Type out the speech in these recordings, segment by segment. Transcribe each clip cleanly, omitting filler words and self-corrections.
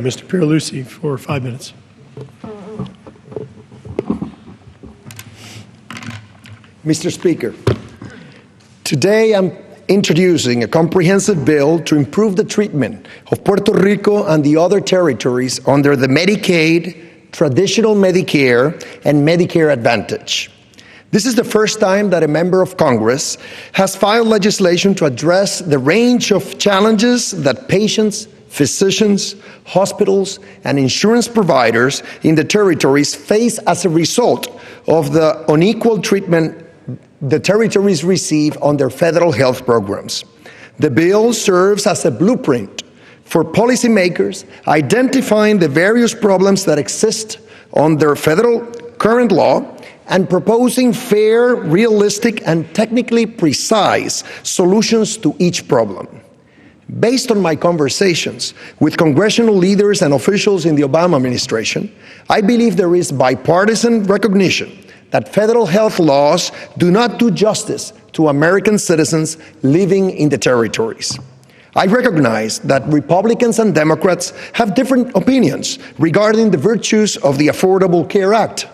Mr. Pierluisi for 5 minutes. Mr. Speaker, today I'm introducing a comprehensive bill to improve the treatment of Puerto Rico and the other territories under the Medicaid, traditional Medicare, and Medicare Advantage. This is the first time that a member of Congress has filed legislation to address the range of challenges that patients, physicians, hospitals, and insurance providers in the territories face as a result of the unequal treatment the territories receive on their federal health programs. The bill serves as a blueprint for policymakers identifying the various problems that exist under federal current law and proposing fair, realistic, and technically precise solutions to each problem. Based on my conversations with congressional leaders and officials in the Obama administration, I believe there is bipartisan recognition that federal health laws do not do justice to American citizens living in the territories. I recognize that Republicans and Democrats have different opinions regarding the virtues of the Affordable Care Act.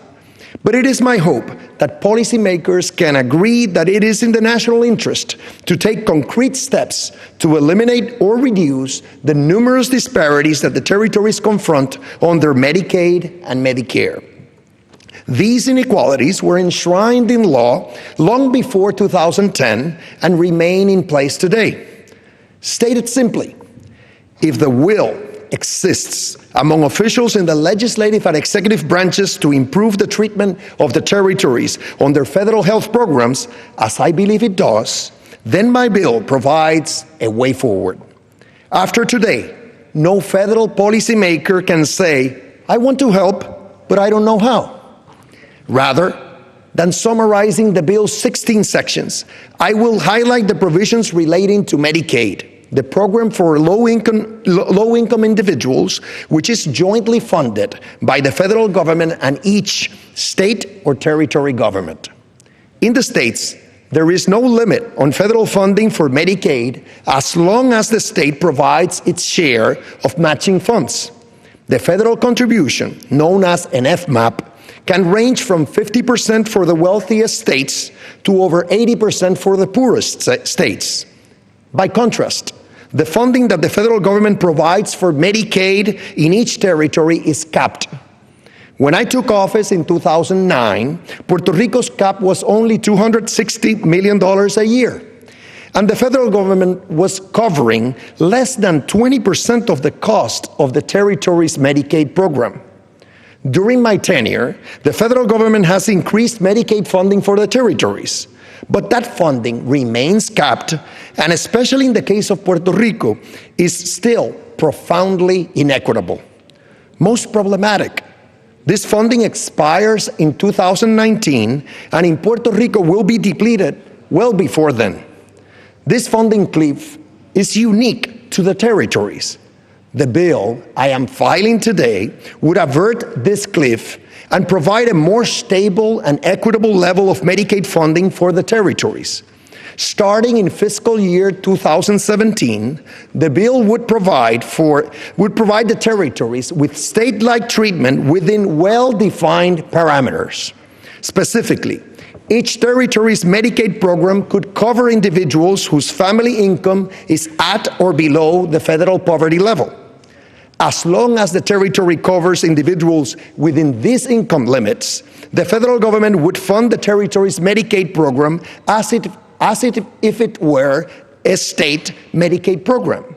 But it is my hope that policymakers can agree that it is in the national interest to take concrete steps to eliminate or reduce the numerous disparities that the territories confront under Medicaid and Medicare. These inequalities were enshrined in law long before 2010 and remain in place today. Stated simply, if the will exists among officials in the legislative and executive branches to improve the treatment of the territories on their federal health programs, as I believe it does, then my bill provides a way forward. After today, no federal policymaker can say, I want to help, but I don't know how. Rather than summarizing the bill's 16 sections, I will highlight the provisions relating to Medicaid, the program for low-income individuals, which is jointly funded by the federal government and each state or territory government. In the states, there is no limit on federal funding for Medicaid as long as the state provides its share of matching funds. The federal contribution, known as an FMAP, can range from 50% for the wealthiest states to over 80% for the poorest states. By contrast, the funding that the federal government provides for Medicaid in each territory is capped. When I took office in 2009, Puerto Rico's cap was only $260 million a year, and the federal government was covering less than 20% of the cost of the territory's Medicaid program. During my tenure, the federal government has increased Medicaid funding for the territories, but that funding remains capped, and especially in the case of Puerto Rico, is still profoundly inequitable. Most problematic, this funding expires in 2019, and in Puerto Rico will be depleted well before then. This funding cliff is unique to the territories. The bill I am filing today would avert this cliff and provide a more stable and equitable level of Medicaid funding for the territories. Starting in fiscal year 2017, the bill would provide the territories with state-like treatment within well-defined parameters. Specifically, each territory's Medicaid program could cover individuals whose family income is at or below the federal poverty level. As long as the territory covers individuals within these income limits, the federal government would fund the territory's Medicaid program as if it were a state Medicaid program.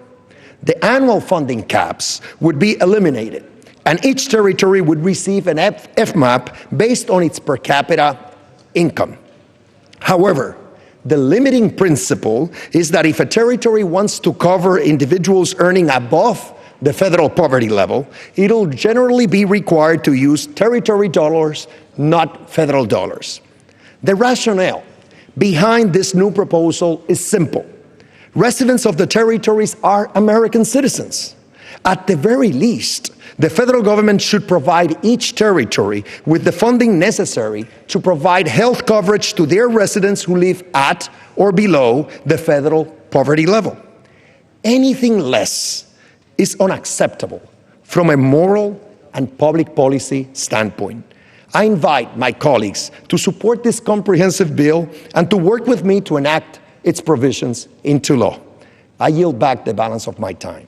The annual funding caps would be eliminated, and each territory would receive an FMAP based on its per capita income. However, the limiting principle is that if a territory wants to cover individuals earning above the federal poverty level, it'll generally be required to use territory dollars, not federal dollars. The rationale behind this new proposal is simple. Residents of the territories are American citizens. At the very least, the federal government should provide each territory with the funding necessary to provide health coverage to their residents who live at or below the federal poverty level. Anything less is unacceptable from a moral and public policy standpoint. I invite my colleagues to support this comprehensive bill and to work with me to enact its provisions into law. I yield back the balance of my time.